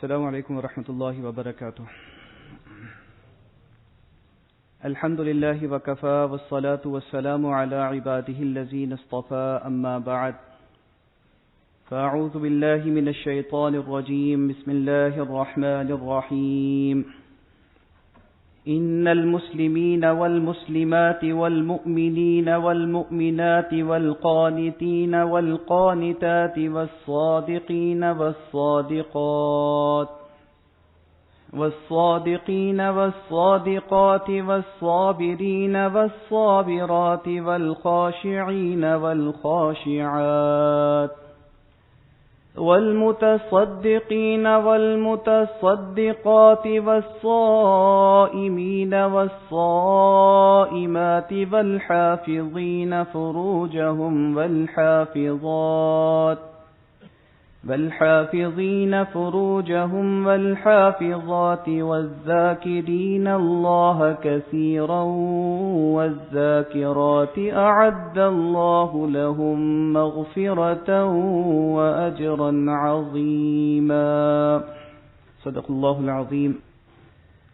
السلام علیکم ورحمۃ اللہ وبرکاتہ. الحمد للہ وکفى والصلاة والسلام علی عباده الذین اصطفى اما بعد فاعوذ باللہ من الشیطان الرجیم بسم اللہ الرحمن الرحیم. ان المسلمین والمسلمات والمؤمنین والمؤمنات والقانتین والقانتات والصادقین والصادقین والصادقات والصابرین والصابرات والخاشعین والخاشعات والمتصدقین والمتصدقات والصائمین والصائمات والحافظین فروجهم والحافظین فروجهم والحافظات والذاکرین اللہ کثیرا والذاکرات اعد اللہ لهم مغفرة واجرا عظیما. صدق اللہ العظیم.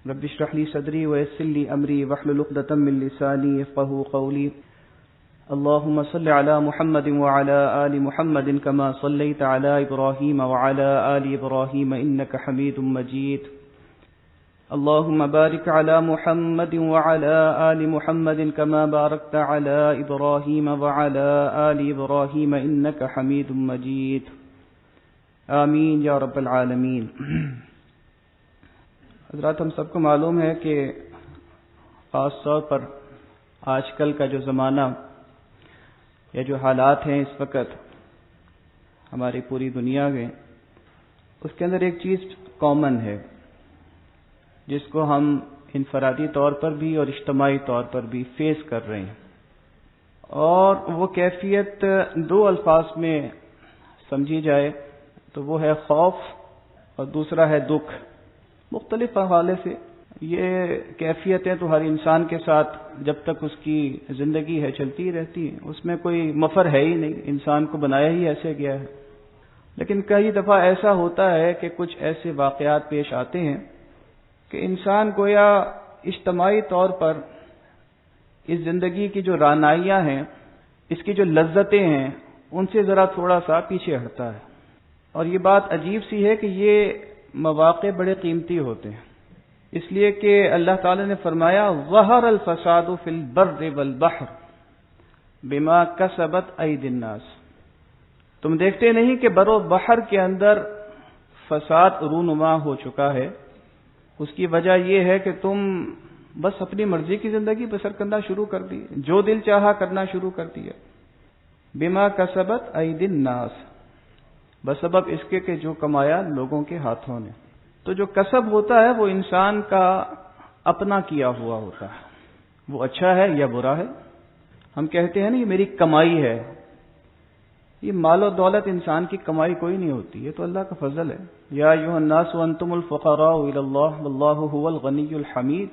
رب اشرح لی صدری ویسر لی امری واحلل عقدۃ من لسانی یفقهوا قولی. اللهم صل على محمد وعلى آل محمد كما صليت على إبراهيم وعلى آل إبراهيم إنك حميد مجيد. اللهم بارك على محمد وعلى آل محمد كما باركت على إبراهيم وعلى آل إبراهيم إنك حميد مجيد. آمین یا رب العالمین. حضرات، ہم سب کو معلوم ہے کہ خاص طور پر آج کل کا جو زمانہ یا جو حالات ہیں اس وقت ہماری پوری دنیا میں، اس کے اندر ایک چیز کامن ہے جس کو ہم انفرادی طور پر بھی اور اجتماعی طور پر بھی فیس کر رہے ہیں، اور وہ کیفیت دو الفاظ میں سمجھی جائے تو وہ ہے خوف اور دوسرا ہے دکھ. مختلف حوالے سے یہ کیفیتیں تو ہر انسان کے ساتھ جب تک اس کی زندگی ہے چلتی رہتی ہیں، اس میں کوئی مفر ہے ہی نہیں، انسان کو بنایا ہی ایسے گیا ہے. لیکن کئی دفعہ ایسا ہوتا ہے کہ کچھ ایسے واقعات پیش آتے ہیں کہ انسان گویا اجتماعی طور پر اس زندگی کی جو رعنائیاں ہیں، اس کی جو لذتیں ہیں، ان سے ذرا تھوڑا سا پیچھے ہٹتا ہے. اور یہ بات عجیب سی ہے کہ یہ مواقع بڑے قیمتی ہوتے ہیں، اس لیے کہ اللہ تعالی نے فرمایا ظہر الفساد فی البر والبحر بما کسبت ایدی الناس. تم دیکھتے نہیں کہ بر و بحر کے اندر فساد رونما ہو چکا ہے. اس کی وجہ یہ ہے کہ تم بس اپنی مرضی کی زندگی بسر کرنا شروع کر دی، جو دل چاہا کرنا شروع کر دیا. بما کسبت ایدی الناس، بسبب اس کے کہ جو کمایا لوگوں کے ہاتھوں نے. تو جو کسب ہوتا ہے وہ انسان کا اپنا کیا ہوا ہوتا ہے، وہ اچھا ہے یا برا ہے. ہم کہتے ہیں نا یہ میری کمائی ہے. یہ مال و دولت انسان کی کمائی کوئی نہیں ہوتی، یہ تو اللہ کا فضل ہے. یا ایھا الناس انتم الفقراء الی اللہ واللہ هو الغنی الحمید.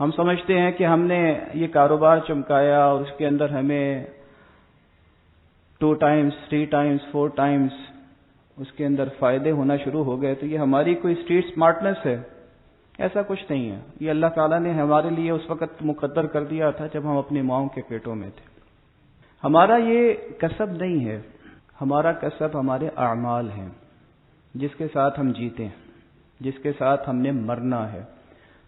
ہم سمجھتے ہیں کہ ہم نے یہ کاروبار چمکایا اور اس کے اندر ہمیں 2 times 3 times 4 times اس کے اندر فائدے ہونا شروع ہو گئے، تو یہ ہماری کوئی اسٹریٹ اسمارٹنس ہے. ایسا کچھ نہیں ہے. یہ اللہ تعالیٰ نے ہمارے لیے اس وقت مقدر کر دیا تھا جب ہم اپنی ماؤں کے پیٹوں میں تھے. ہمارا یہ کسب نہیں ہے، ہمارا کسب ہمارے اعمال ہیں جس کے ساتھ ہم جیتے ہیں، جس کے ساتھ ہم نے مرنا ہے،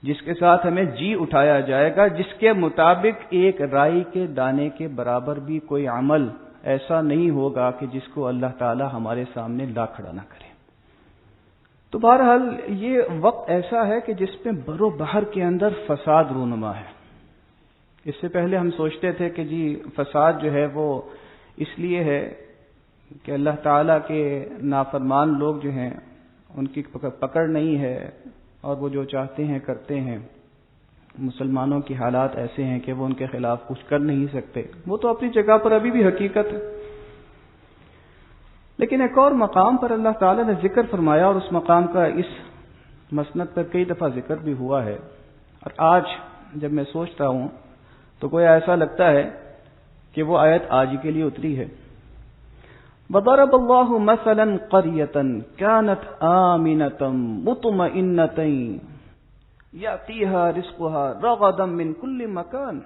جس کے ساتھ ہمیں جی اٹھایا جائے گا، جس کے مطابق ایک رائی کے دانے کے برابر بھی کوئی عمل ایسا نہیں ہوگا کہ جس کو اللہ تعالی ہمارے سامنے لا کھڑا نہ کرے. تو بہرحال یہ وقت ایسا ہے کہ جس میں بر و بحر کے اندر فساد رونما ہے. اس سے پہلے ہم سوچتے تھے کہ جی فساد جو ہے وہ اس لیے ہے کہ اللہ تعالیٰ کے نافرمان لوگ جو ہیں ان کی پکڑ نہیں ہے اور وہ جو چاہتے ہیں کرتے ہیں. مسلمانوں کی حالات ایسے ہیں کہ وہ ان کے خلاف کچھ کر نہیں سکتے. وہ تو اپنی جگہ پر ابھی بھی حقیقت ہے. لیکن ایک اور مقام پر اللہ تعالیٰ نے ذکر فرمایا، اور اس مقام کا اس مسند پر کئی دفعہ ذکر بھی ہوا ہے. اور آج جب میں سوچتا ہوں تو کوئی ایسا لگتا ہے کہ وہ آیت آج ہی کے لیے اتری ہے. وضرب الله مثلا قرية كانت آمنة مطمئنة يأتيها رزقها رغدا من كل مكان.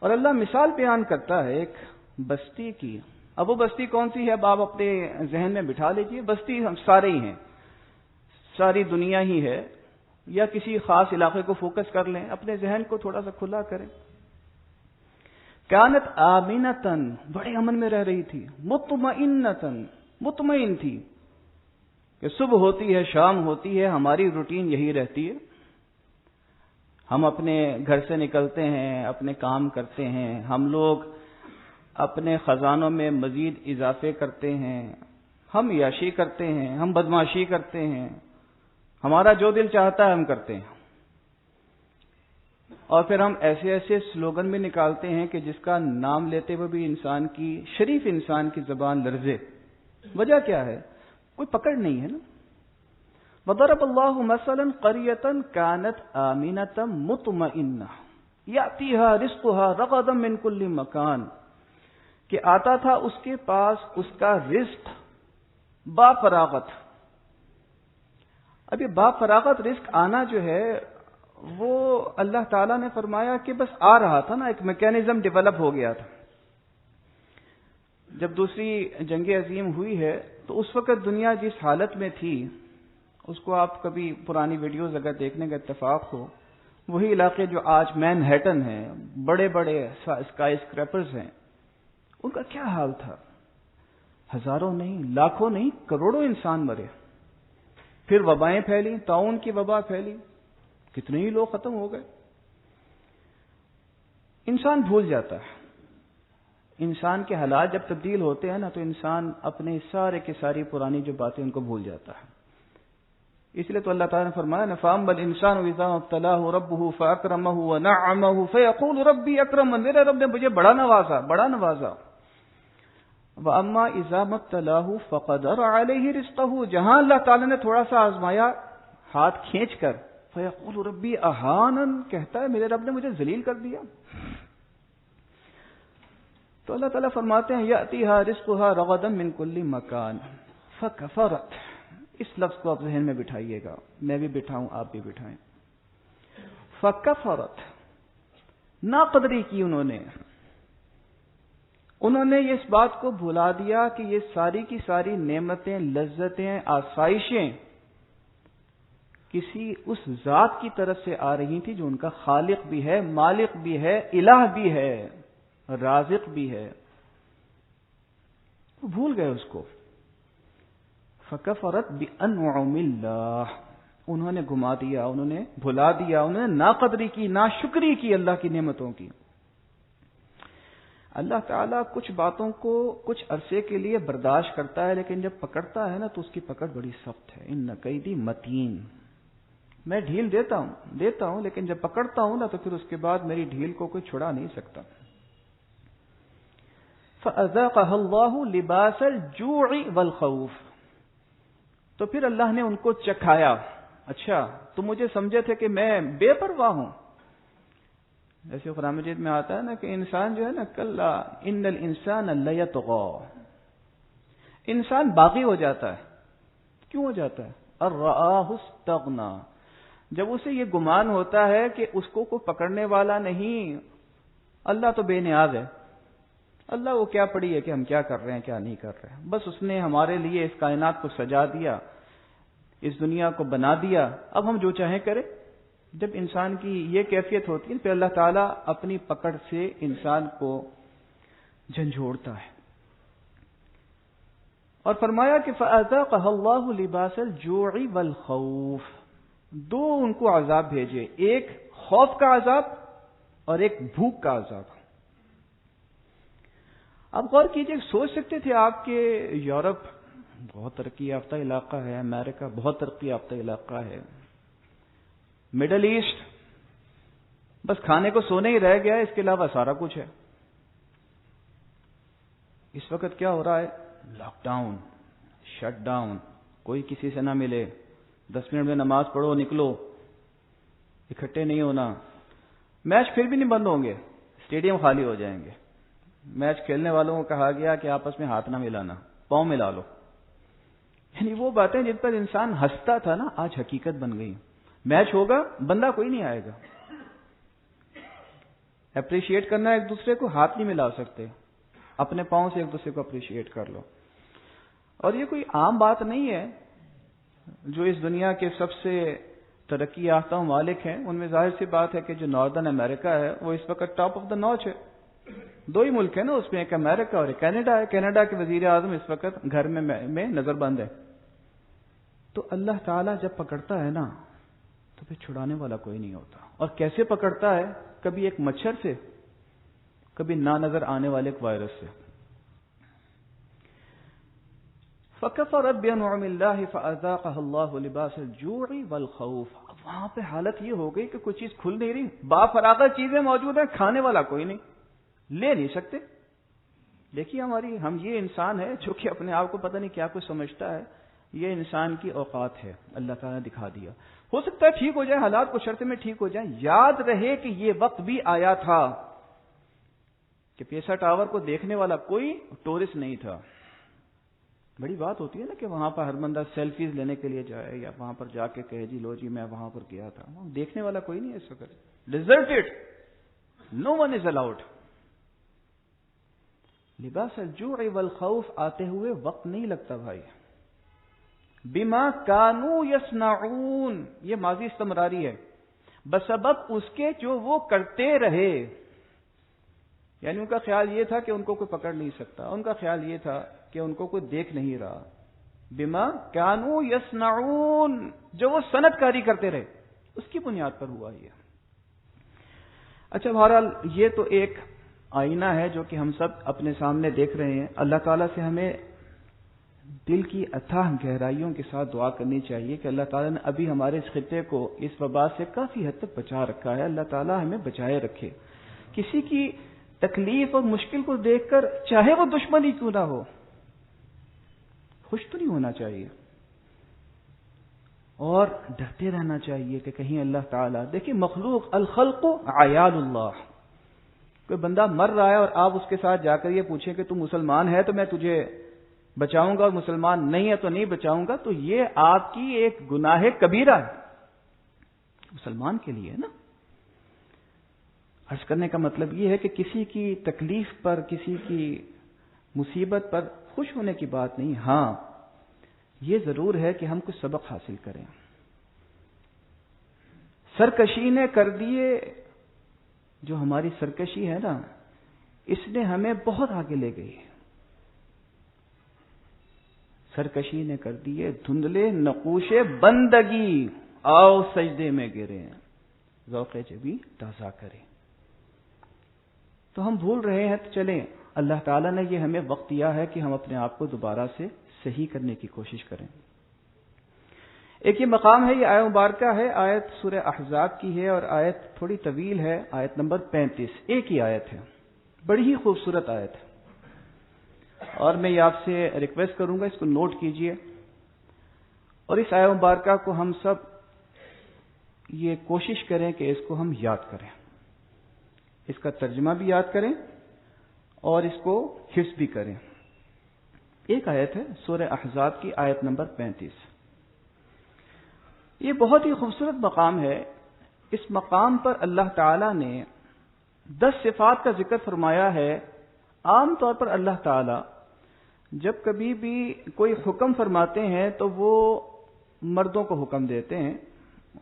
اور اللہ مثال بیان کرتا ہے ایک بستی کی. اب وہ بستی کون سی ہے؟ اب آپ اپنے ذہن میں بٹھا لیجئے. بستی ہم سارے ہی ہیں، ساری دنیا ہی ہے، یا کسی خاص علاقے کو فوکس کر لیں، اپنے ذہن کو تھوڑا سا کھلا کریں. کانت آمنتن، بڑے امن میں رہ رہی تھی. مطمئنتن، مطمئن تھی کہ صبح ہوتی ہے شام ہوتی ہے ہماری روٹین یہی رہتی ہے، ہم اپنے گھر سے نکلتے ہیں، اپنے کام کرتے ہیں، ہم لوگ اپنے خزانوں میں مزید اضافے کرتے ہیں، ہم عیاشی کرتے ہیں، ہم بدمعاشی کرتے ہیں، ہمارا جو دل چاہتا ہے ہم کرتے ہیں. اور پھر ہم ایسے ایسے سلوگن بھی نکالتے ہیں کہ جس کا نام لیتے ہوئے بھی انسان کی، شریف انسان کی زبان لرزے. وجہ کیا ہے؟ کوئی پکڑ نہیں ہے نا. وضرب اللہ مثلا قریۃ کانت آمنۃ مطمئنہ یأتیہا رزقہا رغدا من کل مکان، کہ آتا تھا اس کے پاس اس کا رزق با فراغت. اب یہ با فراغت رزق آنا جو ہے وہ اللہ تعالیٰ نے فرمایا کہ بس آ رہا تھا نا، ایک میکینزم ڈیولپ ہو گیا تھا. جب دوسری جنگ عظیم ہوئی ہے تو اس وقت دنیا جس حالت میں تھی، اس کو آپ کبھی پرانی ویڈیوز اگر دیکھنے کا اتفاق ہو، وہی علاقے جو آج مین ہیٹن ہیں، بڑے بڑے اسکائی اسکریپرز ہیں، ان کا کیا حال تھا؟ ہزاروں نہیں، لاکھوں نہیں، کروڑوں انسان مرے. پھر وبائیں پھیلی، طاعون کی وبا پھیلی، کتنے ہی لوگ ختم ہو گئے. انسان بھول جاتا ہے. انسان کے حالات جب تبدیل ہوتے ہیں نا تو انسان اپنے سارے کی ساری پرانی جو باتیں ان کو بھول جاتا ہے. اس لیے تو اللہ تعالیٰ نے فرمایا نا فَأَمَّا الْإِنسَانُ إِذَا مَا ابْتَلَاهُ رَبُّهُ فَأَكْرَمَهُ وَنَعَّمَهُ فَيَقُولُ رَبِّي أَكْرَمَنِ، میرے رب نے مجھے بڑا نوازا، بڑا نوازا. وَأَمَّا إِذَا مَا ابْتَلَاهُ فَقَدَرَ عَلَيْهِ رِزْقَهُ، جہاں اللہ تعالیٰ نے تھوڑا سا آزمایا ہاتھ کھینچ کر، فَيَقُولُ رَبِّي أَهَانَنِ، کہتا ہے میرے رب نے مجھے ذلیل کر دیا. تو اللہ تعالیٰ فرماتے ہیں یأتیہا رزقہا رغدا من کل مکان فکفرت. اس لفظ کو آپ ذہن میں بٹھائیے گا، میں بھی بٹھاؤں آپ بھی بٹھائیں. فکفرت، ناقدری کی انہوں نے اس بات کو بھلا دیا کہ یہ ساری کی ساری نعمتیں، لذتیں، آسائشیں کسی اس ذات کی طرف سے آ رہی تھی جو ان کا خالق بھی ہے، مالک بھی ہے، الہ بھی ہے، رازق بھی ہے. وہ بھول گئے اس کو. فکفرت بانعم اللہ، انہوں نے گما دیا، انہوں نے بھلا دیا، انہوں نے ناقدری کی، ناشکری کی اللہ کی نعمتوں کی. اللہ تعالیٰ کچھ باتوں کو کچھ عرصے کے لیے برداشت کرتا ہے، لیکن جب پکڑتا ہے نا تو اس کی پکڑ بڑی سخت ہے. ان قیدی متین، میں ڈھیل دیتا ہوں لیکن جب پکڑتا ہوں نا تو پھر اس کے بعد میری ڈھیل کو کوئی چھڑا نہیں سکتا. فَأَذَاقَهَا اللَّهُ لِبَاسَ الْجُوعِ وَالْخَوْفِ، تو پھر اللہ نے ان کو چکھایا. اچھا تم مجھے سمجھے تھے کہ میں بے پرواہ ہوں. جیسے قرآن مجید میں آتا ہے نا کہ انسان جو ہے نا کلا ان الانسان لیطغی، انسان باغی ہو جاتا ہے. کیوں ہو جاتا ہے؟ الرآہ استغنی، جب اسے یہ گمان ہوتا ہے کہ اس کو کوئی پکڑنے والا نہیں، اللہ تو بے نیاز ہے، اللہ وہ کیا پڑی ہے کہ ہم کیا کر رہے ہیں کیا نہیں کر رہے ہیں، بس اس نے ہمارے لیے اس کائنات کو سجا دیا، اس دنیا کو بنا دیا، اب ہم جو چاہیں کریں. جب انسان کی یہ کیفیت ہوتی ہے پھر اللہ تعالیٰ اپنی پکڑ سے انسان کو جھنجھوڑتا ہے. اور فرمایا کہ فَأَذَاقَهَا اللَّهُ لِبَاسَ الْجُوعِ وَالْخَوْفِ، دو ان کو عذاب بھیجے، ایک خوف کا عذاب اور ایک بھوک کا عذاب. آپ غور کیجئے، سوچ سکتے تھے آپ کہ یورپ بہت ترقی یافتہ علاقہ ہے، امریکہ بہت ترقی یافتہ علاقہ ہے، مڈل ایسٹ بس کھانے کو سونے ہی رہ گیا ہے، اس کے علاوہ سارا کچھ ہے. اس وقت کیا ہو رہا ہے؟ لاک ڈاؤن، شٹ ڈاؤن، کوئی کسی سے نہ ملے، 10 منٹ میں نماز پڑھو نکلو، اکٹھے نہیں ہونا. میچ پھر بھی نہیں بند ہوں گے، اسٹیڈیم خالی ہو جائیں گے. میچ کھیلنے والوں کو کہا گیا کہ آپس میں ہاتھ نہ ملانا، پاؤں ملا لو. یعنی وہ باتیں جن پر انسان ہنستا تھا نا، آج حقیقت بن گئی. میچ ہوگا، بندہ کوئی نہیں آئے گا. اپریشیٹ کرنا ایک دوسرے کو، ہاتھ نہیں ملا سکتے، اپنے پاؤں سے ایک دوسرے کو اپریشیٹ کر لو. اور یہ کوئی عام بات نہیں ہے. جو اس دنیا کے سب سے ترقی یافتہ ممالک ہیں ان میں ظاہر سی بات ہے کہ جو ناردرن امریکہ ہے وہ اس وقت ٹاپ آف دا نوچ ہے. 2 ہی ملک ہیں نا اس میں، ایک امریکہ اور ایک کینیڈا ہے. کینیڈا کے وزیر اعظم اس وقت گھر میں نظر بند ہے. تو اللہ تعالیٰ جب پکڑتا ہے نا تو پھر چھڑانے والا کوئی نہیں ہوتا. اور کیسے پکڑتا ہے؟ کبھی ایک مچھر سے، کبھی نہ نظر آنے والے ایک وائرس سے. فَكَفَرَتْ بِأَنْعُمِ اللَّهِ فَأَذَاقَهَا اللَّهُ لِبَاسَ الْجُوعِ وَالْخَوْفِ. اب وہاں پہ حالت یہ ہو گئی کہ کوئی چیز کھل نہیں رہی، بافراغت چیزیں موجود ہیں، کھانے والا کوئی نہیں، لے نہیں سکتے. دیکھیے ہم یہ انسان ہے جو کہ اپنے آپ کو پتہ نہیں کیا کچھ سمجھتا ہے. یہ انسان کی اوقات ہے، اللہ تعالیٰ نے دکھا دیا. ہو سکتا ہے ٹھیک ہو جائے، حالات کو شرط میں ٹھیک ہو جائیں. یاد رہے کہ یہ وقت بھی آیا تھا کہ پیسا ٹاور کو دیکھنے والا کوئی ٹورسٹ نہیں تھا. بڑی بات ہوتی ہے نا کہ وہاں پر ہر بندہ سیلفیز لینے کے لیے جائے یا وہاں پر جا کے کہے جی لو جی میں وہاں پر گیا تھا. دیکھنے والا کوئی نہیں ہے اس وقت. Deserted, know one is allowed. لباس الجوع والخوف آتے ہوئے وقت نہیں لگتا بھائی. بما کانوا یصنعون، یہ ماضی استمراری ہے، بسبب اس کے جو وہ کرتے رہے. یعنی ان کا خیال یہ تھا کہ ان کو کوئی پکڑ نہیں سکتا، ان کا خیال یہ تھا کہ ان کو کوئی دیکھ نہیں رہا. بما کانوا یصنعون، جو وہ صنعت کاری کرتے رہے، اس کی بنیاد پر ہوا یہ. اچھا بہرحال یہ تو ایک آئینہ ہے جو کہ ہم سب اپنے سامنے دیکھ رہے ہیں. اللہ تعالیٰ سے ہمیں دل کی اتھاہ گہرائیوں کے ساتھ دعا کرنی چاہیے کہ اللہ تعالیٰ نے ابھی ہمارے اس خطے کو اس وبا سے کافی حد تک بچا رکھا ہے. اللہ تعالیٰ ہمیں بچائے رکھے. کسی کی تکلیف اور مشکل کو دیکھ کر چاہے وہ دشمنی کیوں نہ ہو، خوش تو نہیں ہونا چاہیے اور ڈرتے رہنا چاہیے کہ کہیں اللہ تعالیٰ، دیکھیں مخلوق الخلق عیال اللہ. کوئی بندہ مر رہا ہے اور آپ اس کے ساتھ جا کر یہ پوچھیں کہ تم مسلمان ہے تو میں تجھے بچاؤں گا اور مسلمان نہیں ہے تو نہیں بچاؤں گا، تو یہ آپ کی ایک گناہ کبیرہ ہے مسلمان کے لیے نا. عرض کرنے کا مطلب یہ ہے کہ کسی کی تکلیف پر، کسی کی مصیبت پر خوش ہونے کی بات نہیں. ہاں یہ ضرور ہے کہ ہم کچھ سبق حاصل کریں. سرکشی نے کر دیے، جو ہماری سرکشی ہے نا اس نے ہمیں بہت آگے لے گئی. سرکشی نے کر دیے دھندلے نقوش بندگی، آؤ سجدے میں گرے، ذوق جبی تازہ کریں. تو ہم بھول رہے ہیں تو چلیں، اللہ تعالیٰ نے یہ ہمیں وقت دیا ہے کہ ہم اپنے آپ کو دوبارہ سے صحیح کرنے کی کوشش کریں. ایک یہ مقام ہے، یہ آیت مبارکہ ہے، آیت سورہ احزاب کی ہے اور آیت تھوڑی طویل ہے، آیت نمبر 35. ایک ہی آیت ہے، بڑی ہی خوبصورت آیت ہے. اور میں یہ آپ سے ریکویسٹ کروں گا اس کو نوٹ کیجئے اور اس آیت مبارکہ کو ہم سب یہ کوشش کریں کہ اس کو ہم یاد کریں، اس کا ترجمہ بھی یاد کریں اور اس کو حفظ بھی کریں. ایک آیت ہے سورہ احزاب کی، آیت نمبر 35. یہ بہت ہی خوبصورت مقام ہے. اس مقام پر اللہ تعالی نے 10 صفات کا ذکر فرمایا ہے. عام طور پر اللہ تعالی جب کبھی بھی کوئی حکم فرماتے ہیں تو وہ مردوں کو حکم دیتے ہیں.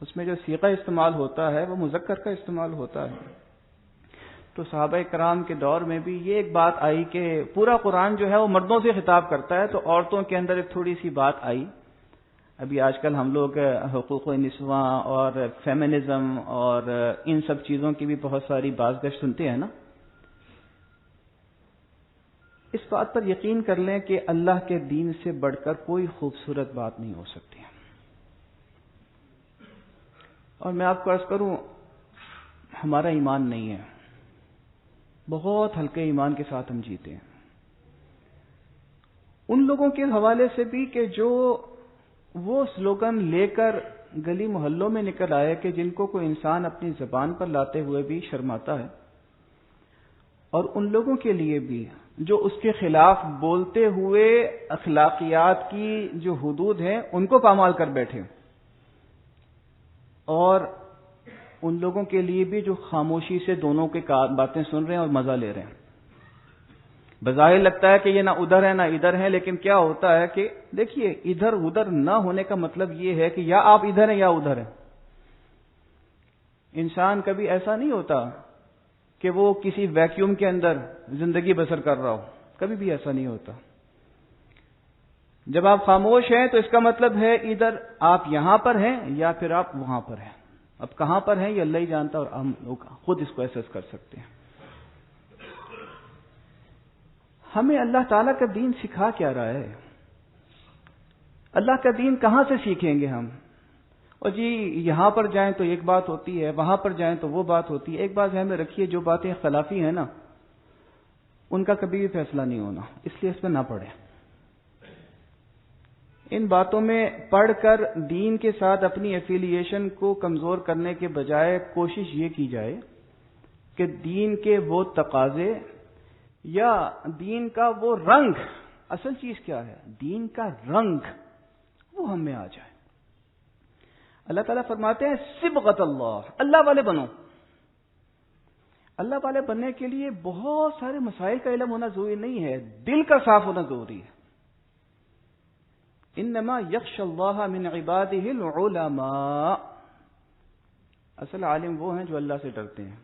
اس میں جو صیغہ استعمال ہوتا ہے وہ مذکر کا استعمال ہوتا ہے. تو صحابہ کرام کے دور میں بھی یہ ایک بات آئی کہ پورا قرآن جو ہے وہ مردوں سے خطاب کرتا ہے، تو عورتوں کے اندر ایک تھوڑی سی بات آئی. ابھی آج کل ہم لوگ حقوق نسواں اور فیمنزم اور ان سب چیزوں کی بھی بہت ساری بازگشت سنتے ہیں نا. اس بات پر یقین کر لیں کہ اللہ کے دین سے بڑھ کر کوئی خوبصورت بات نہیں ہو سکتی. اور میں آپ کو عرض کروں، ہمارا ایمان نہیں ہے، بہت ہلکے ایمان کے ساتھ ہم جیتے ہیں. ان لوگوں کے حوالے سے بھی کہ جو وہ سلوگن لے کر گلی محلوں میں نکل آئے کہ جن کو کوئی انسان اپنی زبان پر لاتے ہوئے بھی شرماتا ہے، اور ان لوگوں کے لیے بھی جو اس کے خلاف بولتے ہوئے اخلاقیات کی جو حدود ہیں ان کو پامال کر بیٹھے، اور ان لوگوں کے لیے بھی جو خاموشی سے دونوں کی باتیں سن رہے ہیں اور مزہ لے رہے ہیں۔ بظاہر لگتا ہے کہ یہ نہ ادھر ہے نہ ادھر ہے، لیکن کیا ہوتا ہے کہ دیکھیے ادھر ادھر نہ ہونے کا مطلب یہ ہے کہ یا آپ ادھر ہیں یا ادھر ہیں۔ انسان کبھی ایسا نہیں ہوتا کہ وہ کسی ویکیوم کے اندر زندگی بسر کر رہا ہو، کبھی بھی ایسا نہیں ہوتا۔ جب آپ خاموش ہیں تو اس کا مطلب ہے ادھر آپ یہاں پر ہیں یا پھر آپ وہاں پر ہیں۔ اب کہاں پر ہیں یہ اللہ ہی جانتا، اور ہم لوگ خود اس کو احساس کر سکتے ہیں۔ ہمیں اللہ تعالیٰ کا دین سکھا کیا رہا ہے؟ اللہ کا دین کہاں سے سیکھیں گے ہم؟ اور جی یہاں پر جائیں تو ایک بات ہوتی ہے، وہاں پر جائیں تو وہ بات ہوتی ہے۔ ایک بات ذہن میں رکھیے، جو باتیں اختلافی ہیں نا ان کا کبھی بھی فیصلہ نہیں ہونا، اس لیے اس میں نہ پڑھیں۔ ان باتوں میں پڑھ کر دین کے ساتھ اپنی ایفیلیشن کو کمزور کرنے کے بجائے کوشش یہ کی جائے کہ دین کے وہ تقاضے یا دین کا وہ رنگ، اصل چیز کیا ہے؟ دین کا رنگ وہ ہم میں آ جائے۔ اللہ تعالیٰ فرماتے ہیں صبغت اللہ، اللہ والے بنو۔ اللہ والے بننے کے لیے بہت سارے مسائل کا علم ہونا ضروری نہیں ہے، دل کا صاف ہونا ضروری ہے۔ انما یخشی اللہ من عبادہ العلماء، اصل عالم وہ ہیں جو اللہ سے ڈرتے ہیں۔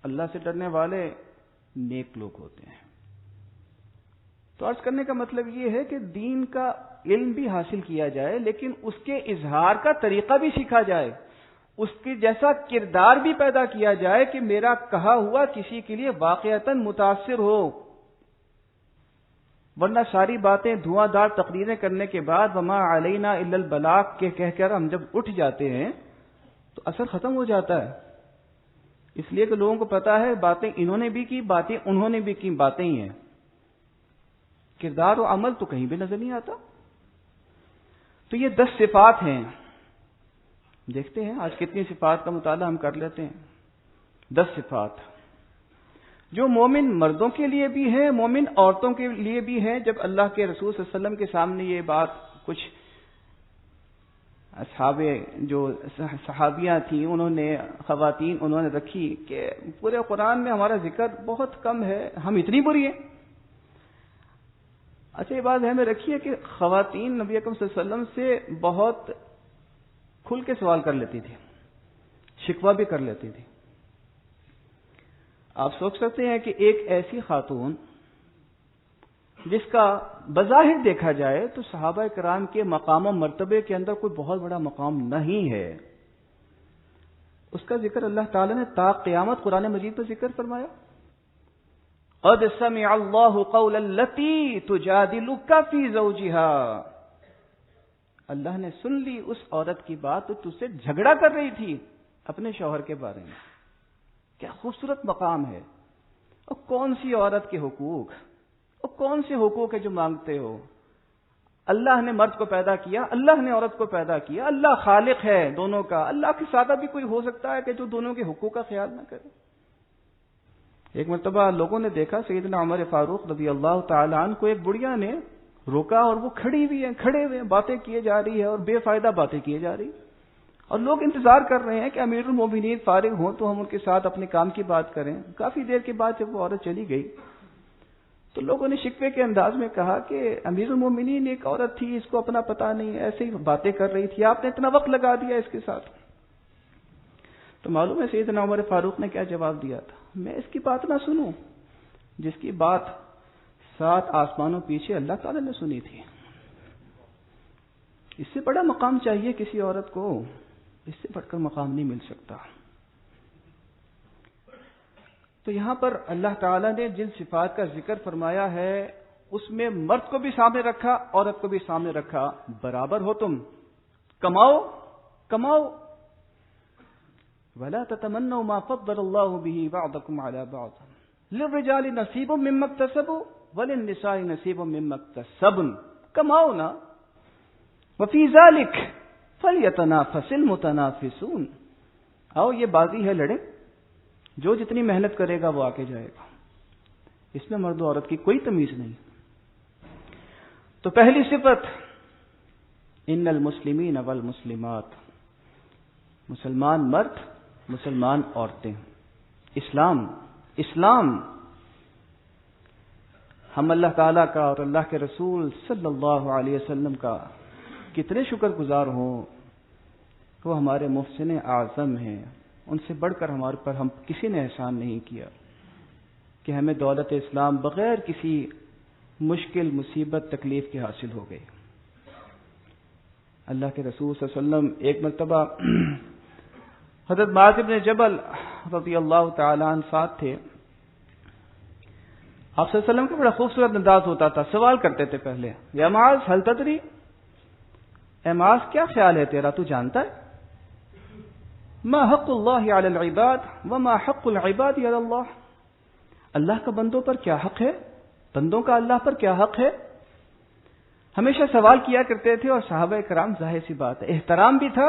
اللہ سے ڈرنے والے نیک لوگ ہوتے ہیں۔ تو عرض کرنے کا مطلب یہ ہے کہ دین کا علم بھی حاصل کیا جائے، لیکن اس کے اظہار کا طریقہ بھی سیکھا جائے، اس کے جیسا کردار بھی پیدا کیا جائے کہ میرا کہا ہوا کسی کے لیے واقعتاً متاثر ہو۔ ورنہ ساری باتیں دھواں دار تقریریں کرنے کے بعد وما علینا الا البلاغ کے کہہ کر ہم جب اٹھ جاتے ہیں تو اثر ختم ہو جاتا ہے، اس لیے کہ لوگوں کو پتا ہے باتیں انہوں نے بھی کی، باتیں انہوں نے بھی کی، باتیں ہی ہیں، کردار و عمل تو کہیں بھی نظر نہیں آتا۔ تو یہ 10 صفات ہیں، دیکھتے ہیں آج کتنی صفات کا مطالعہ ہم کر لیتے ہیں۔ 10 صفات جو مومن مردوں کے لیے بھی ہیں، مومن عورتوں کے لیے بھی ہیں۔ جب اللہ کے رسول صلی اللہ علیہ وسلم کے سامنے یہ بات کچھ اصحاب جو صحابیاں تھیں خواتین انہوں نے رکھی کہ پورے قرآن میں ہمارا ذکر بہت کم ہے، ہم اتنی بری ہیں۔ اچھا یہ بات ہمیں رکھیے کہ خواتین نبی اکرم صلی اللہ علیہ وسلم سے بہت کھل کے سوال کر لیتی تھی، شکوہ بھی کر لیتی تھی۔ آپ سوچ سکتے ہیں کہ ایک ایسی خاتون جس کا بظاہر دیکھا جائے تو صحابہ کرام کے مقام و مرتبے کے اندر کوئی بہت بڑا مقام نہیں ہے، اس کا ذکر اللہ تعالی نے تا قیامت قرآن مجید میں ذکر فرمایا۔ قد سمع اللہ قول التی تجادلک فی زوجہا، اللہ نے سن لی اس عورت کی بات تو تجھ سے جھگڑا کر رہی تھی اپنے شوہر کے بارے میں۔ کیا خوبصورت مقام ہے، اور کون سی عورت کے حقوق، اور کون سے حقوق ہے جو مانگتے ہو؟ اللہ نے مرد کو پیدا کیا، اللہ نے عورت کو پیدا کیا، اللہ خالق ہے دونوں کا، اللہ کے ساتھ بھی کوئی ہو سکتا ہے کہ جو دونوں کے حقوق کا خیال نہ کرے؟ ایک مرتبہ لوگوں نے دیکھا سیدنا عمر فاروق رضی اللہ تعالی عنہ کو ایک بڑھیا نے روکا، اور وہ کھڑے ہوئے ہیں، باتیں کیے جا رہی ہے اور بے فائدہ باتیں کیے جا رہی، اور لوگ انتظار کر رہے ہیں کہ امیر المومنین فارغ ہوں تو ہم ان کے ساتھ اپنے کام کی بات کریں۔ کافی دیر کے بعد جب وہ عورت چلی گئی تو لوگوں نے شکوے کے انداز میں کہا کہ امیر المومنین ایک عورت تھی، اس کو اپنا پتہ نہیں، ایسے ہی باتیں کر رہی تھی، آپ نے اتنا وقت لگا دیا اس کے ساتھ۔ تو معلوم ہے سیدنا عمر فاروق نے کیا جواب دیا تھا؟ میں اس کی بات نہ سنوں جس کی بات 7 آسمانوں پیچھے اللہ تعالی نے سنی تھی۔ اس سے بڑا مقام چاہیے کسی عورت کو، اس سے بڑھ کر مقام نہیں مل سکتا۔ تو یہاں پر اللہ تعالیٰ نے جن صفات کا ذکر فرمایا ہے اس میں مرد کو بھی سامنے رکھا، عورت کو بھی سامنے رکھا۔ برابر ہو تم، کماؤ ولا تتمنوا ما فضل الله به بعضكم على بعض للرجال نصيب مما اكتسبوا وللنساء نصيب مما اكتسبن، کماؤ نا، وفي ذلك فليتنافس المتنافسون، آؤ یہ بازی ہے، لڑیں، جو جتنی محنت کرے گا وہ آگے جائے گا۔ اس میں مرد و عورت کی کوئی تمیز نہیں۔ تو پہلی صفت ان المسلمین والمسلمات، مسلمان مرد، مسلمان عورتیں، اسلام ہم اللہ تعالیٰ کا اور اللہ کے رسول صلی اللہ علیہ وسلم کا کتنے شکر گزار ہوں، وہ ہمارے محسن اعظم ہیں، ان سے بڑھ کر ہمارے پر ہم کسی نے احسان نہیں کیا کہ ہمیں دولت اسلام بغیر کسی مشکل مصیبت تکلیف کے حاصل ہو گئی۔ اللہ کے رسول صلی اللہ علیہ وسلم ایک مرتبہ حضرت معاذ بن جبل رضی اللہ تعالی عنہ ساتھ تھے۔ آپ صلی اللہ علیہ وسلم کا بڑا خوبصورت انداز ہوتا تھا، سوال کرتے تھے پہلے، یا معاذ هل تدری، اے معاذ کیا خیال ہے تیرا، تو جانتا ہے ما حق اللہ علی العباد وما حق العباد علی اللہ، اللہ کا بندوں پر کیا حق ہے، بندوں کا اللہ پر کیا حق ہے؟ ہمیشہ سوال کیا کرتے تھے، اور صحابہ کرام ظاہر سی بات ہے احترام بھی تھا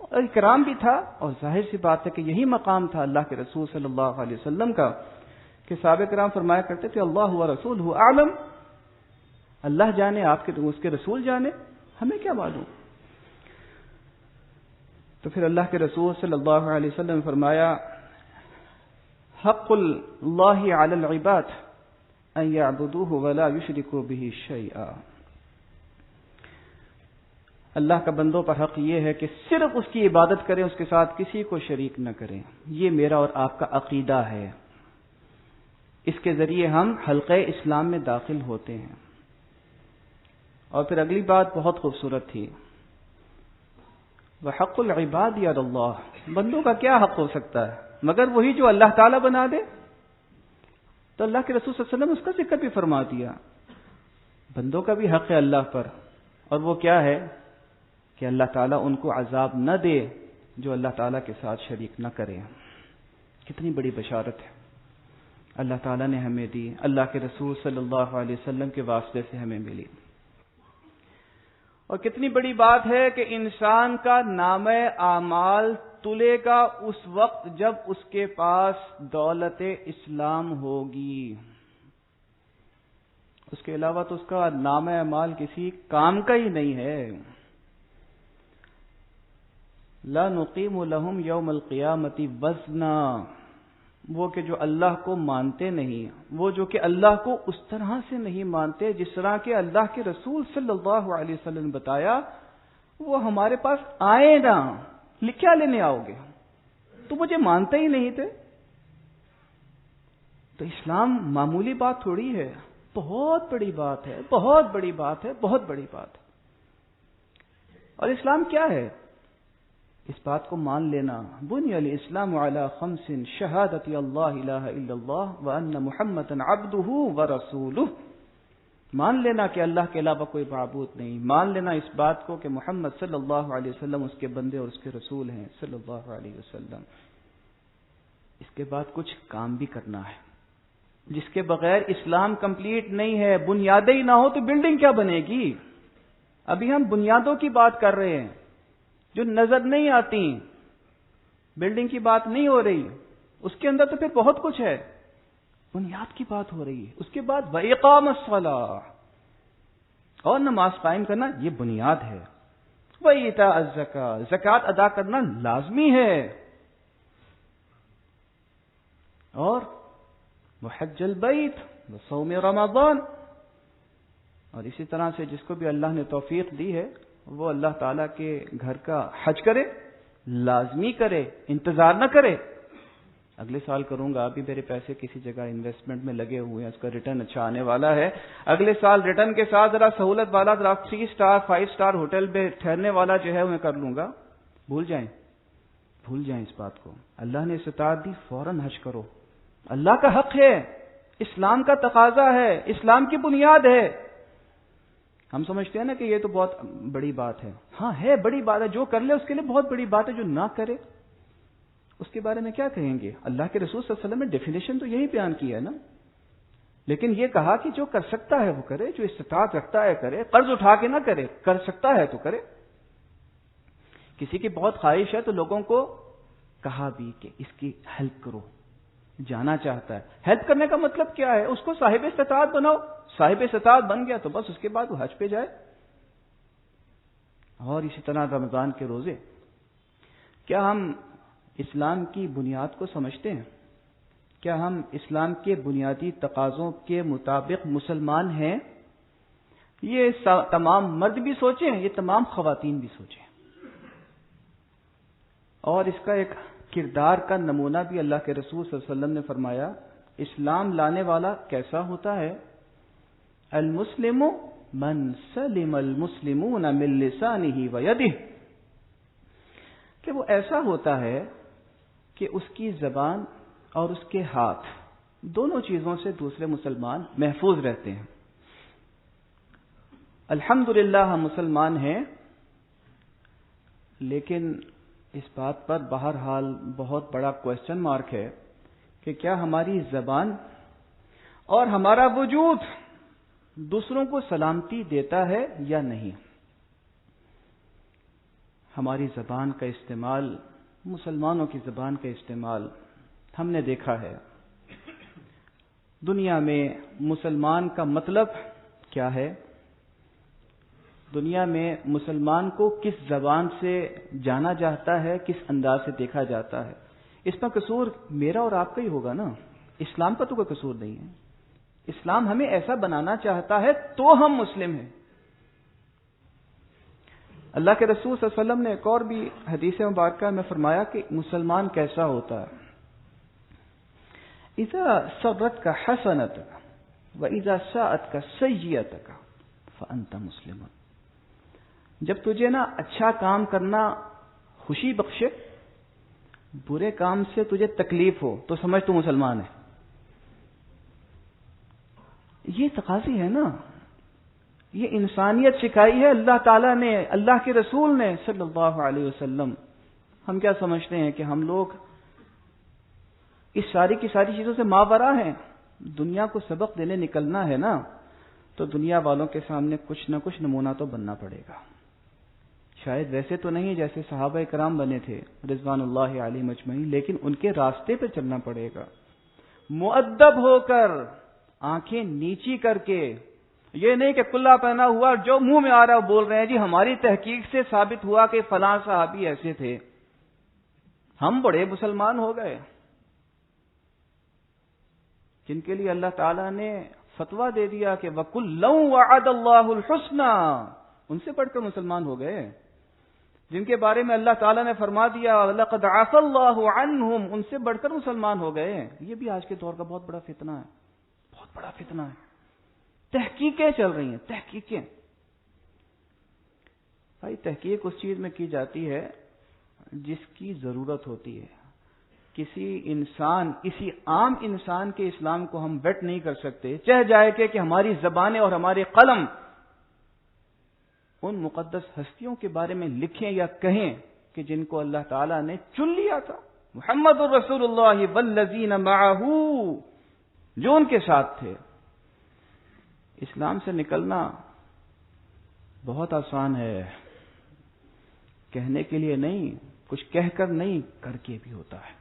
اور اکرام بھی تھا، اور ظاہر سی بات ہے کہ یہی مقام تھا اللہ کے رسول صلی اللہ علیہ وسلم کا کہ صحابہ کرام فرمایا کرتے تھے اللہ و رسولہ اعلم، اللہ جانے، آپ کے اس کے رسول جانے، ہمیں کیا معلوم۔ تو پھر اللہ کے رسول صلی اللہ علیہ وسلم نے فرمایا حق اللہ علی العباد ان یعبدوہ ولا یشرکوا بہ شیئا، اللہ کا بندوں پر حق یہ ہے کہ صرف اس کی عبادت کریں، اس کے ساتھ کسی کو شریک نہ کریں۔ یہ میرا اور آپ کا عقیدہ ہے، اس کے ذریعے ہم حلقہ اسلام میں داخل ہوتے ہیں۔ اور پھر اگلی بات بہت خوبصورت تھی، وحق العباد علی اللہ، بندوں کا کیا حق ہو سکتا ہے مگر وہی جو اللہ تعالیٰ بنا دے۔ تو اللہ کے رسول صلی اللہ علیہ وسلم اس کا ذکر بھی فرما دیا، بندوں کا بھی حق ہے اللہ پر، اور وہ کیا ہے کہ اللہ تعالیٰ ان کو عذاب نہ دے جو اللہ تعالیٰ کے ساتھ شریک نہ کرے۔ کتنی بڑی بشارت ہے اللہ تعالیٰ نے ہمیں دی، اللہ کے رسول صلی اللہ علیہ وسلم کے واسطے سے ہمیں ملی۔ اور کتنی بڑی بات ہے کہ انسان کا نامہ اعمال تلے گا اس وقت جب اس کے پاس دولت اسلام ہوگی، اس کے علاوہ تو اس کا نامہ اعمال کسی کام کا ہی نہیں ہے۔ لا نقیم لہم یوم القیامت وزنا، وہ کہ جو اللہ کو مانتے نہیں، وہ جو کہ اللہ کو اس طرح سے نہیں مانتے جس طرح کہ اللہ کے رسول صلی اللہ علیہ وسلم نے بتایا، وہ ہمارے پاس آئے نا، کیا لینے آؤ گے، تو مجھے مانتے ہی نہیں تھے۔ تو اسلام معمولی بات تھوڑی ہے، بہت بڑی بات ہے، بہت بڑی بات ہے، بہت بڑی بات ہے۔ اور اسلام کیا ہے؟ اس بات کو مان لینا، بنی الاسلام علی خمس شہادت اللہ الہ الا اللہ وان محمدا عبدہ ورسولہ، مان لینا کہ اللہ کے علاوہ کوئی معبود نہیں، مان لینا اس بات کو کہ محمد صلی اللہ علیہ وسلم اس کے بندے اور اس کے رسول ہیں صلی اللہ علیہ وسلم۔ اس کے بعد کچھ کام بھی کرنا ہے، جس کے بغیر اسلام کمپلیٹ نہیں ہے۔ بنیادیں ہی نہ ہو تو بلڈنگ کیا بنے گی؟ ابھی ہم بنیادوں کی بات کر رہے ہیں جو نظر نہیں آتی، بلڈنگ کی بات نہیں ہو رہی، اس کے اندر تو پھر بہت کچھ ہے، بنیاد کی بات ہو رہی ہے۔ اس کے بعد وَإِقَامَ الصَّلَاةِ، اور نماز قائم کرنا یہ بنیاد ہے، وَإِيتَاءَ الزَّكَاةِ، زکوٰۃ ادا کرنا لازمی ہے، اور وحج البیت وصوم رمضان، اور اسی طرح سے جس کو بھی اللہ نے توفیق دی ہے وہ اللہ تعالیٰ کے گھر کا حج کرے، لازمی کرے، انتظار نہ کرے اگلے سال کروں گا، ابھی میرے پیسے کسی جگہ انویسٹمنٹ میں لگے ہوئے ہیں، اس کا ریٹرن اچھا آنے والا ہے، اگلے سال ریٹرن کے ساتھ ذرا سہولت والا، ذرا 3 سٹار 5 سٹار ہوٹل میں ٹھہرنے والا جو ہے میں کر لوں گا۔ بھول جائیں اس بات کو، اللہ نے استطاعت دی، فوراً حج کرو، اللہ کا حق ہے، اسلام کا تقاضا ہے، اسلام کی بنیاد ہے۔ ہم سمجھتے ہیں نا کہ یہ تو بہت بڑی بات ہے، ہاں ہے بڑی بات ہے، جو کر لے اس کے لیے بہت بڑی بات ہے، جو نہ کرے اس کے بارے میں کیا کہیں گے؟ اللہ کے رسول صلی اللہ علیہ وسلم نے ڈیفینیشن تو یہی بیان کی ہے نا، لیکن یہ کہا کہ جو کر سکتا ہے وہ کرے، جو استطاعت رکھتا ہے کرے، قرض اٹھا کے نہ کرے، کر سکتا ہے تو کرے۔ کسی کی بہت خواہش ہے تو لوگوں کو کہا بھی کہ اس کی ہیلپ کرو، جانا چاہتا ہے. ہیلپ کرنے کا مطلب کیا ہے؟ اس کو صاحب استطاعت بناؤ. صاحب استطاعت بن گیا تو بس اس کے بعد وہ حج پہ جائے. اور اسی طرح رمضان کے روزے. کیا ہم اسلام کی بنیاد کو سمجھتے ہیں؟ کیا ہم اسلام کے بنیادی تقاضوں کے مطابق مسلمان ہیں؟ یہ تمام مرد بھی سوچیں، یہ تمام خواتین بھی سوچیں. اور اس کا ایک کردار کا نمونہ بھی اللہ کے رسول صلی اللہ علیہ وسلم نے فرمایا. اسلام لانے والا کیسا ہوتا ہے؟ المسلم من سلم المسلمون من لسانه ويده، کہ وہ ایسا ہوتا ہے کہ اس کی زبان اور اس کے ہاتھ دونوں چیزوں سے دوسرے مسلمان محفوظ رہتے ہیں. الحمدللہ ہم مسلمان ہیں، لیکن اس بات پر بہرحال بہت بڑا کوسچن مارک ہے کہ کیا ہماری زبان اور ہمارا وجود دوسروں کو سلامتی دیتا ہے یا نہیں. ہماری زبان کا استعمال، مسلمانوں کی زبان کا استعمال ہم نے دیکھا ہے. دنیا میں مسلمان کا مطلب کیا ہے؟ دنیا میں مسلمان کو کس زبان سے جانا جاتا ہے، کس انداز سے دیکھا جاتا ہے؟ اس کا قصور میرا اور آپ کا ہی ہوگا نا. اسلام کا تو کوئی قصور نہیں ہے. اسلام ہمیں ایسا بنانا چاہتا ہے تو ہم مسلم ہیں. اللہ کے رسول صلی اللہ علیہ وسلم نے ایک اور بھی حدیث مبارکہ میں فرمایا کہ مسلمان کیسا ہوتا ہے. اذا سرتک حسنتک واذا ساءتک سیئتک فانت مسلم. جب تجھے نا اچھا کام کرنا خوشی بخشے، برے کام سے تجھے تکلیف ہو، تو سمجھ تو مسلمان ہے. یہ تقاضی ہے نا، یہ انسانیت سکھائی ہے اللہ تعالیٰ نے، اللہ کے رسول نے صلی اللہ علیہ وسلم. ہم کیا سمجھتے ہیں کہ ہم لوگ اس ساری کی ساری چیزوں سے ماورا ہیں. دنیا کو سبق دینے نکلنا ہے نا، تو دنیا والوں کے سامنے کچھ نہ کچھ نمونہ تو بننا پڑے گا. شاید ویسے تو نہیں جیسے صحابہ کرام بنے تھے رضوان اللہ علیہم اجمعین، لیکن ان کے راستے پہ چلنا پڑے گا. مؤدب ہو کر، آنکھیں نیچی کر کے. یہ نہیں کہ کلا پہنا ہوا جو منہ میں آ رہا بول رہے ہیں جی ہماری تحقیق سے ثابت ہوا کہ فلاں صحابی ایسے تھے، ہم بڑے مسلمان ہو گئے. جن کے لیے اللہ تعالیٰ نے فتویٰ دے دیا کہ وَكُلًّا وَعَدَ اللَّهُ الْحُسْنَى، ان سے بڑھ کر مسلمان ہو گئے. جن کے بارے میں اللہ تعالیٰ نے فرما دیا لَقَدْ عَفَا اللَّهُ عَنْهُمْ، ان سے بڑھ کر مسلمان ہو گئے. یہ بھی آج کے دور کا بہت بڑا فتنہ ہے، بہت بڑا فتنہ ہے. تحقیقیں چل رہی ہیں، تحقیقیں. بھائی تحقیق اس چیز میں کی جاتی ہے جس کی ضرورت ہوتی ہے. کسی انسان، کسی عام انسان کے اسلام کو ہم ویٹ نہیں کر سکتے، چاہے جائے کہ ہماری زبانیں اور ہمارے قلم ان مقدس ہستیوں کے بارے میں لکھیں یا کہیں کہ جن کو اللہ تعالیٰ نے چن لیا تھا. محمد الرسول اللہ والذین معہ، جو ان کے ساتھ تھے. اسلام سے نکلنا بہت آسان ہے، کہنے کے لیے نہیں، کچھ کہہ کر نہیں، کر کے بھی ہوتا ہے.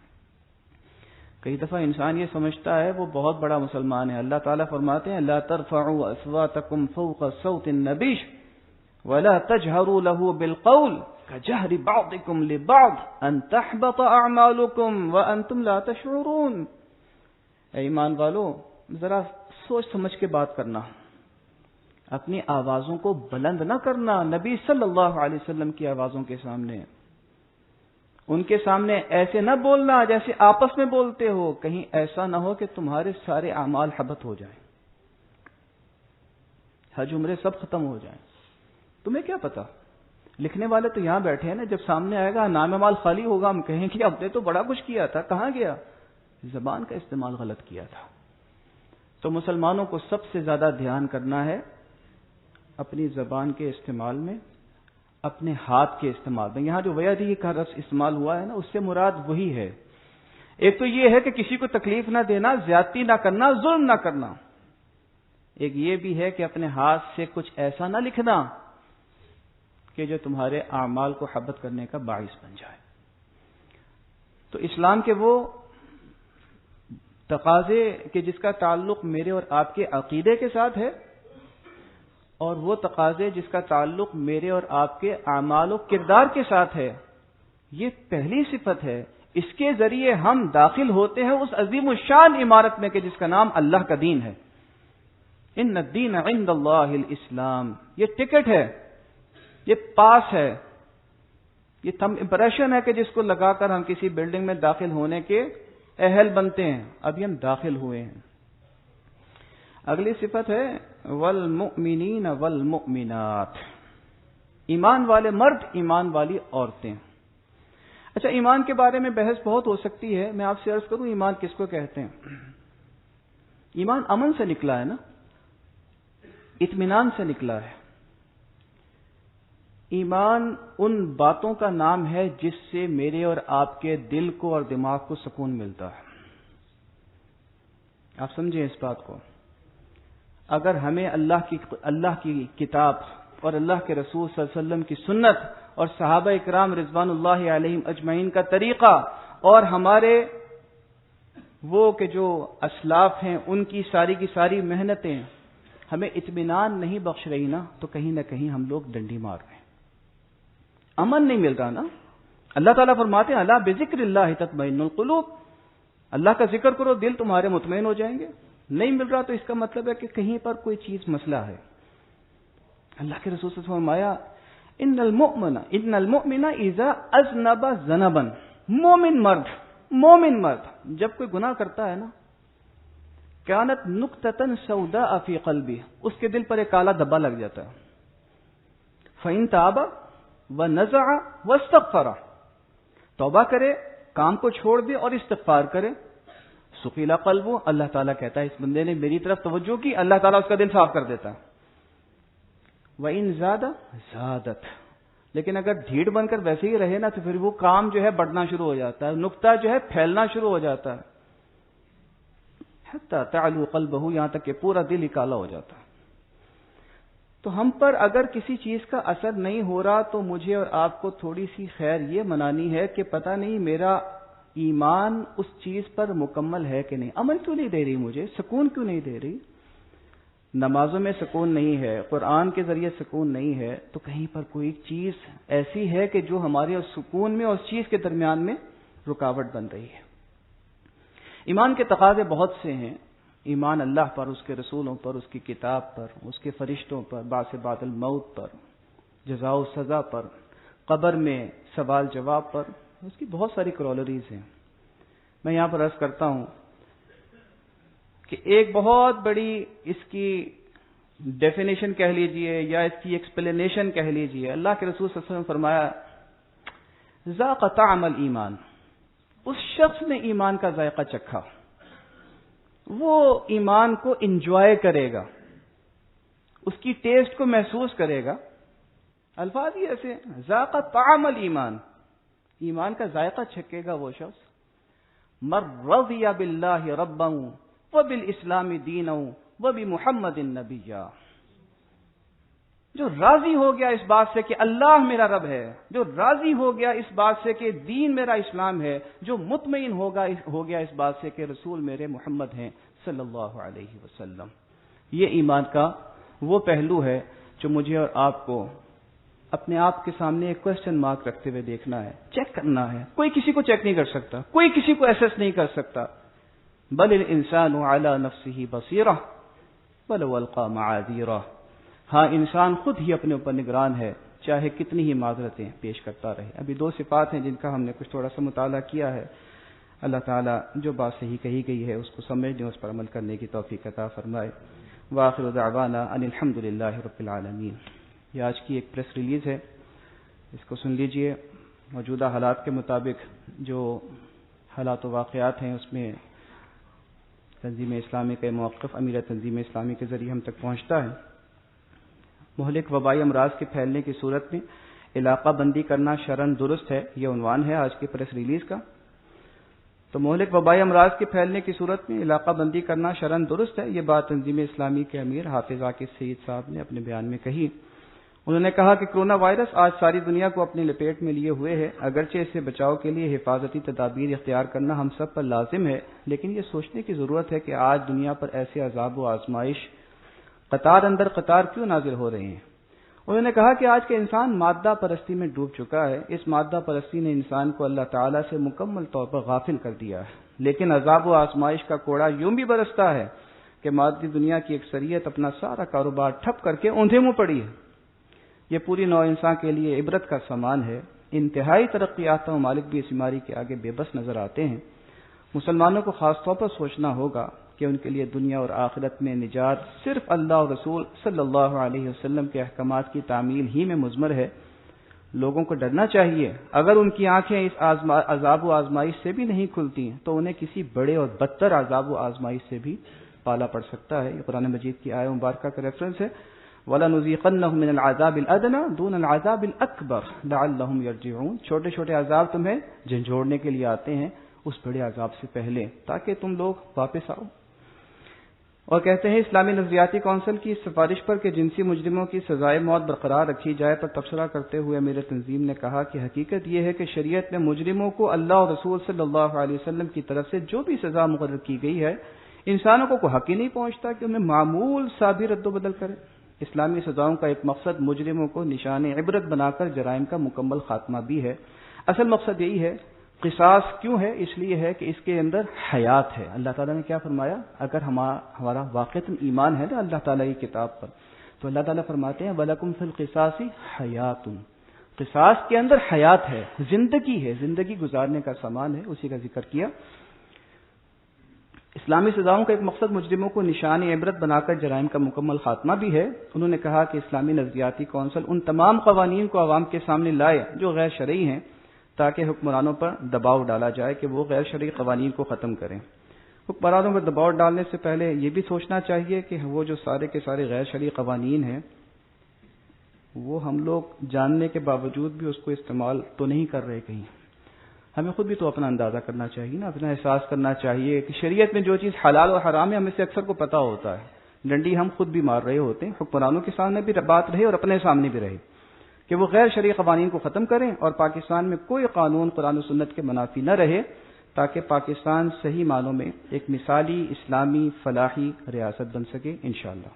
کئی دفعہ انسان یہ سمجھتا ہے وہ بہت بڑا مسلمان ہے. اللہ تعالیٰ فرماتے ہیں لا ترفعوا اصواتکم فوق صوت النبی ولا تجهروا له بالقول كجهر بعضكم لبعض ان تحبط اعمالكم وانتم لا تشعرون. اے ایمان والو، ذرا سوچ سمجھ کے بات کرنا، اپنی آوازوں کو بلند نہ کرنا نبی صلی اللہ علیہ وسلم کی آوازوں کے سامنے. ان کے سامنے ایسے نہ بولنا جیسے آپس میں بولتے ہو، کہیں ایسا نہ ہو کہ تمہارے سارے اعمال حبط ہو جائیں، حج عمرے سب ختم ہو جائیں. تمہیں کیا پتا؟ لکھنے والے تو یہاں بیٹھے ہیں نا، جب سامنے آئے گا نام مال خالی ہوگا، ہم کہیں کہ اب نے تو بڑا کچھ کیا تھا، کہاں گیا؟ زبان کا استعمال غلط کیا تھا. تو مسلمانوں کو سب سے زیادہ دھیان کرنا ہے اپنی زبان کے استعمال میں، اپنے ہاتھ کے استعمال میں. یہاں جو ویدی کا لفظ استعمال ہوا ہے نا، اس سے مراد وہی ہے. ایک تو یہ ہے کہ کسی کو تکلیف نہ دینا، زیادتی نہ کرنا، ظلم نہ کرنا. ایک یہ بھی ہے کہ اپنے ہاتھ سے کچھ ایسا نہ لکھنا کہ جو تمہارے اعمال کو حبط کرنے کا باعث بن جائے. تو اسلام کے وہ تقاضے کہ جس کا تعلق میرے اور آپ کے عقیدے کے ساتھ ہے، اور وہ تقاضے جس کا تعلق میرے اور آپ کے اعمال و کردار کے ساتھ ہے. یہ پہلی صفت ہے. اس کے ذریعے ہم داخل ہوتے ہیں اس عظیم الشان عمارت میں کہ جس کا نام اللہ کا دین ہے. ان الدین عند اللہ الاسلام. یہ ٹکٹ ہے، یہ پاس ہے، یہ تھم امپریشن ہے کہ جس کو لگا کر ہم کسی بلڈنگ میں داخل ہونے کے اہل بنتے ہیں. ابھی ہم داخل ہوئے ہیں. اگلی صفت ہے والمؤمنین والمؤمنات. ایمان والے مرد، ایمان والی عورتیں. اچھا، ایمان کے بارے میں بحث بہت ہو سکتی ہے. میں آپ سے عرض کروں ایمان کس کو کہتے ہیں؟ ایمان امن سے نکلا ہے نا، اطمینان سے نکلا ہے. ایمان ان باتوں کا نام ہے جس سے میرے اور آپ کے دل کو اور دماغ کو سکون ملتا ہے. آپ سمجھیں اس بات کو. اگر ہمیں اللہ کی کتاب اور اللہ کے رسول صلی اللہ علیہ وسلم کی سنت اور صحابہ اکرام رضوان اللہ علیہم اجمعین کا طریقہ اور ہمارے وہ کہ جو اسلاف ہیں ان کی ساری محنتیں ہمیں اطمینان نہیں بخش رہی نا، تو کہیں نہ کہیں ہم لوگ ڈنڈی مار رہے ہیں، امن نہیں مل رہا نا. اللہ تعالیٰ فرماتے ہیں الا بذکر اللہ تطمئن القلوب. اللہ کا ذکر کرو دل تمہارے مطمئن ہو جائیں گے. نہیں مل رہا تو اس کا مطلب ہے کہ کہیں پر کوئی چیز مسئلہ ہے. اللہ کے رسول صلی اللہ علیہ وسلم فرمایا ان المؤمن اذا اذنب ذنبا. مومن مرد جب کوئی گناہ کرتا ہے نا، کانت نقطۃ سوداء فی قلبہ، اس کے دل پر ایک کالا دھبا لگ جاتا ہے. فإن تاب ونزع واستغفر، توبہ کرے، کام کو چھوڑ دے اور استغفار کرے، سقیلا قلبہ، اللہ تعالیٰ کہتا ہے اس بندے نے میری طرف توجہ کی، اللہ تعالیٰ اس کا دل صاف کر دیتا ہے. وَإِن زادت، لیکن اگر ڈھیٹ بن کر ویسے ہی رہے نا تو پھر وہ کام جو ہے بڑھنا شروع ہو جاتا ہے، نقطہ جو ہے پھیلنا شروع ہو جاتا ہے. حتی تعلو قلبہ، یہاں تک کہ پورا دل ہی کالا ہو جاتا ہے. تو ہم پر اگر کسی چیز کا اثر نہیں ہو رہا تو مجھے اور آپ کو تھوڑی سی خیر یہ منانی ہے کہ پتہ نہیں میرا ایمان اس چیز پر مکمل ہے کہ نہیں. امن کیوں نہیں دے رہی مجھے، سکون کیوں نہیں دے رہی؟ نمازوں میں سکون نہیں ہے، قرآن کے ذریعے سکون نہیں ہے، تو کہیں پر کوئی چیز ایسی ہے کہ جو ہمارے سکون میں اور اس چیز کے درمیان میں رکاوٹ بن رہی ہے. ایمان کے تقاضے بہت سے ہیں. ایمان اللہ پر، اس کے رسولوں پر، اس کی کتاب پر، اس کے فرشتوں پر، بعث بعد الموت پر، جزا و سزا پر، قبر میں سوال جواب پر، اس کی بہت ساری کرولریز ہیں. میں یہاں پر عرض کرتا ہوں کہ ایک بہت بڑی اس کی ڈیفینیشن کہہ لیجئے یا اس کی ایکسپلینیشن کہہ لیجئے. اللہ کے رسول صلی اللہ علیہ وسلم فرمایا ذاق طعم الایمان، اس شخص نے ایمان کا ذائقہ چکھا، وہ ایمان کو انجوائے کرے گا، اس کی ٹیسٹ کو محسوس کرے گا. الفاظ ہی ایسے ذاق طعم الایمان، ایمان کا ذائقہ چکھے گا وہ شخص. من رضی باللہ ربا وبالاسلام دینا وبمحمد نبیا، جو راضی ہو گیا اس بات سے کہ اللہ میرا رب ہے، جو راضی ہو گیا اس بات سے کہ دین میرا اسلام ہے، جو مطمئن ہو گیا اس بات سے کہ رسول میرے محمد ہیں صلی اللہ علیہ وسلم. یہ ایمان کا وہ پہلو ہے جو مجھے اور آپ کو اپنے آپ کے سامنے ایک کوشچن مارک رکھتے ہوئے دیکھنا ہے، چیک کرنا ہے. کوئی کسی کو چیک نہیں کر سکتا، کوئی کسی کو ایسس نہیں کر سکتا. بل الانسان علی نفسہ بصیرہ ولو القی معاذیرہ. ہاں، انسان خود ہی اپنے اوپر نگران ہے، چاہے کتنی ہی معذرتیں پیش کرتا رہے. ابھی دو صفات ہیں جن کا ہم نے کچھ تھوڑا سا مطالعہ کیا ہے. اللہ تعالیٰ جو بات صحیح کہی گئی ہے اس کو سمجھنے، اس پر عمل کرنے کی توفیق عطا فرمائے. وآخر دعوانا ان الحمد للہ رب العالمین. یہ آج کی ایک پریس ریلیز ہے، اس کو سن لیجئے. موجودہ حالات کے مطابق جو حالات و واقعات ہیں اس میں تنظیم اسلامی کا موقف امیر تنظیم اسلامی کے ذریعے ہم تک پہنچتا ہے. مہلک وبائی امراض کے پھیلنے کی صورت میں علاقہ بندی کرنا شرعاً درست ہے، یہ عنوان ہے آج کی پریس ریلیز کا. تو مہلک وبائی امراض کے پھیلنے کی صورت میں علاقہ بندی کرنا شرعاً درست ہے. یہ بات تنظیم اسلامی کے امیر حافظ عاقب سعید صاحب نے اپنے بیان میں کہی. انہوں نے کہا کہ کرونا وائرس آج ساری دنیا کو اپنی لپیٹ میں لیے ہوئے ہے، اگرچہ اس سے بچاؤ کے لیے حفاظتی تدابیر اختیار کرنا ہم سب پر لازم ہے، لیکن یہ سوچنے کی ضرورت ہے کہ آج دنیا پر ایسے عذاب و آزمائش قطار اندر قطار کیوں نازل ہو رہے ہیں۔ انہوں نے کہا کہ آج کا انسان مادہ پرستی میں ڈوب چکا ہے، اس مادہ پرستی نے انسان کو اللہ تعالیٰ سے مکمل طور پر غافل کر دیا ہے، لیکن عذاب و آزمائش کا کوڑا یوں بھی برستا ہے کہ مادی دنیا کی اکثریت اپنا سارا کاروبار ٹھپ کر کے اوندھے منہ پڑی ہے۔ یہ پوری نوع انسان کے لیے عبرت کا سامان ہے۔ انتہائی ترقی یافتہ ممالک بھی اس بیماری کے آگے بے بس نظر آتے ہیں۔ مسلمانوں کو خاص طور پر سوچنا ہوگا کہ ان کے لیے دنیا اور آخرت میں نجات صرف اللہ اور رسول صلی اللہ علیہ وسلم کے احکامات کی تعمیل ہی میں مضمر ہے۔ لوگوں کو ڈرنا چاہیے، اگر ان کی آنکھیں اس عذاب و آزمائش سے بھی نہیں کھلتی ہیں تو انہیں کسی بڑے اور بدتر عذاب و آزمائش سے بھی پالا پڑ سکتا ہے۔ یہ قرآن مجید کی آیت مبارکہ کا ریفرنس ہے، وَلَنُذِيقَنَّهُم مِّنَ الْعَذَابِ الْأَدْنَىٰ دُونَ الْعَذَابِ الْأَكْبَرِ لَعَلَّهُمْ يَرْجِعُونَ۔ چھوٹے چھوٹے عذاب تمہیں جھنجھوڑنے کے لیے آتے ہیں اس بڑے عذاب سے پہلے، تاکہ تم لوگ واپس آؤ۔ اور کہتے ہیں اسلامی نظریاتی کونسل کی اس سفارش پر کہ جنسی مجرموں کی سزائے موت برقرار رکھی جائے پر تبصرہ کرتے ہوئے امیر تنظیم نے کہا کہ حقیقت یہ ہے کہ شریعت میں مجرموں کو اللہ اور رسول صلی اللہ علیہ وسلم کی طرف سے جو بھی سزا مقرر کی گئی ہے، انسانوں کو کوئی حق ہی نہیں پہنچتا کہ انہیں معمول سا بھی رد و بدل کرے۔ اسلامی سزاؤں کا ایک مقصد مجرموں کو نشان عبرت بنا کر جرائم کا مکمل خاتمہ بھی ہے۔ اصل مقصد یہی ہے۔ قصاص کیوں ہے؟ اس لیے ہے کہ اس کے اندر حیات ہے۔ اللہ تعالیٰ نے کیا فرمایا؟ اگر ہمارا واقعتاً ایمان ہے نا اللہ تعالیٰ کی کتاب پر، تو اللہ تعالیٰ فرماتے ہیں وَلَكُمْ فِي الْقِصَاصِ حَيَاتٌ، قصاص کے اندر حیات ہے، زندگی ہے، زندگی گزارنے کا سامان ہے، اسی کا ذکر کیا۔ اسلامی سزاؤں کا ایک مقصد مجرموں کو نشان عبرت بنا کر جرائم کا مکمل خاتمہ بھی ہے۔ انہوں نے کہا کہ اسلامی نظریاتی کونسل ان تمام قوانین کو عوام کے سامنے لائے جو غیر شرعی ہیں، تاکہ حکمرانوں پر دباؤ ڈالا جائے کہ وہ غیر شرعی قوانین کو ختم کریں۔ حکمرانوں پر دباؤ ڈالنے سے پہلے یہ بھی سوچنا چاہیے کہ وہ جو سارے کے سارے غیر شرعی قوانین ہیں، وہ ہم لوگ جاننے کے باوجود بھی اس کو استعمال تو نہیں کر رہے کہیں۔ ہمیں خود بھی تو اپنا اندازہ کرنا چاہیے نا، اپنا احساس کرنا چاہیے کہ شریعت میں جو چیز حلال اور حرام ہے ہمیں سے اکثر کو پتہ ہوتا ہے، ڈنڈی ہم خود بھی مار رہے ہوتے ہیں۔ حکمرانوں کے سامنے بھی بات رہے اور اپنے سامنے بھی رہے کہ وہ غیر شرعی قوانین کو ختم کریں اور پاکستان میں کوئی قانون قرآن و سنت کے منافی نہ رہے، تاکہ پاکستان صحیح معنوں میں ایک مثالی اسلامی فلاحی ریاست بن سکے انشاءاللہ۔